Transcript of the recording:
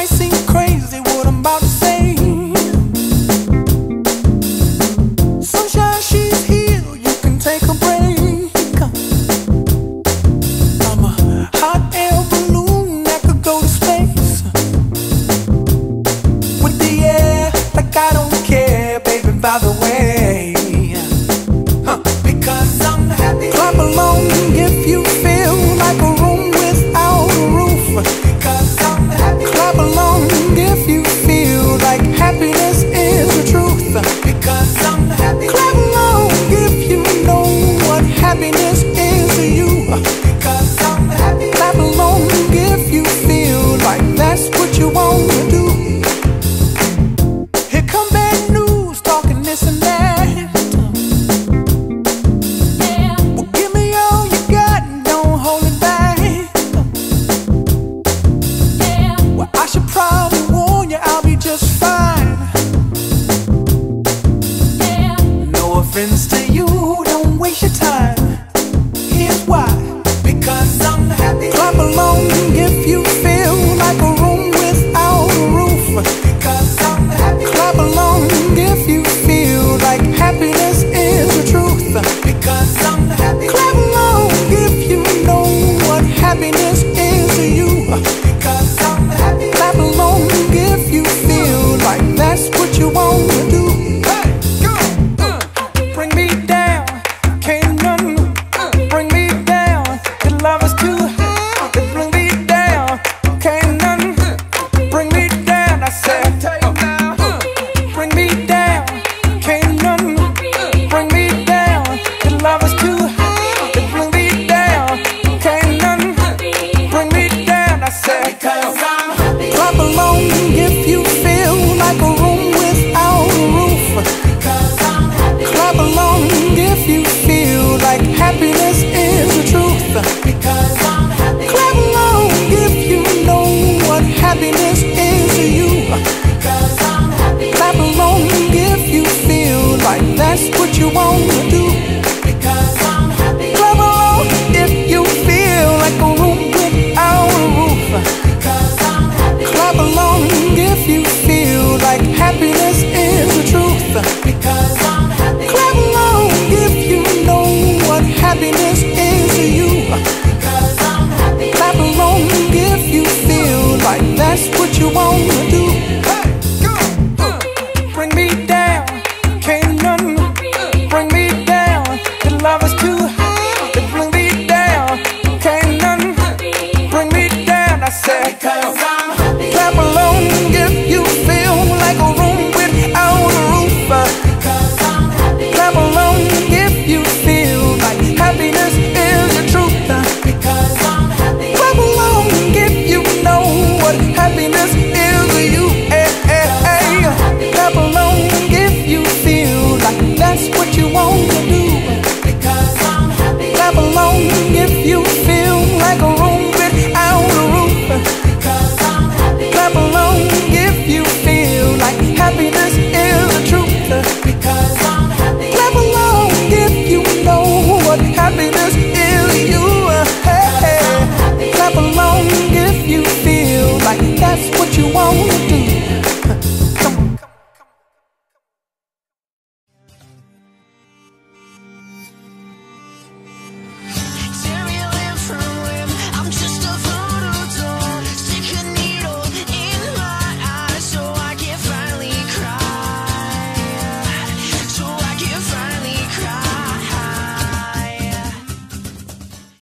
might seem crazy what I'm about to say. Sunshine, she's here, you can take a break. I'm a hot air balloon that could go to space. With the air, like I don't care, baby, by the way. Because I'm happy. Clap along if you feel like a room without a roof. Because I'm happy. Clap along if you feel like happiness is the truth. Because I'm happy. Clap along if you know what happiness is to you. Because I'm happy. Clap along if you feel like that's what you want to do. Here come bad news, talking this and that. Friends to you, don't waste your time. Here's why. Because I'm happy. Clap along if you feel like a room without a roof. Because I'm happy. Clap along if you feel like happiness is the truth. Because I'm happy. Clap along if you know what happiness is to you. Because I'm happy. Clap along if you feel like that's what you want to do. Clap along if you feel like a room without a roof. Clap along if you feel like happiness is the truth. Clap along if you know what happiness is to you. Clap along if you feel like that's what you want to do. Clap along if you feel like a room without a roof. Clap along if you feel like happiness is the truth. Clap along if you know what happiness is to you. Clap along if you feel like that's what you want to do. Bring me down, can't none bring me down. The love is too high to bring me down. Can't none bring me down. I said, clap along if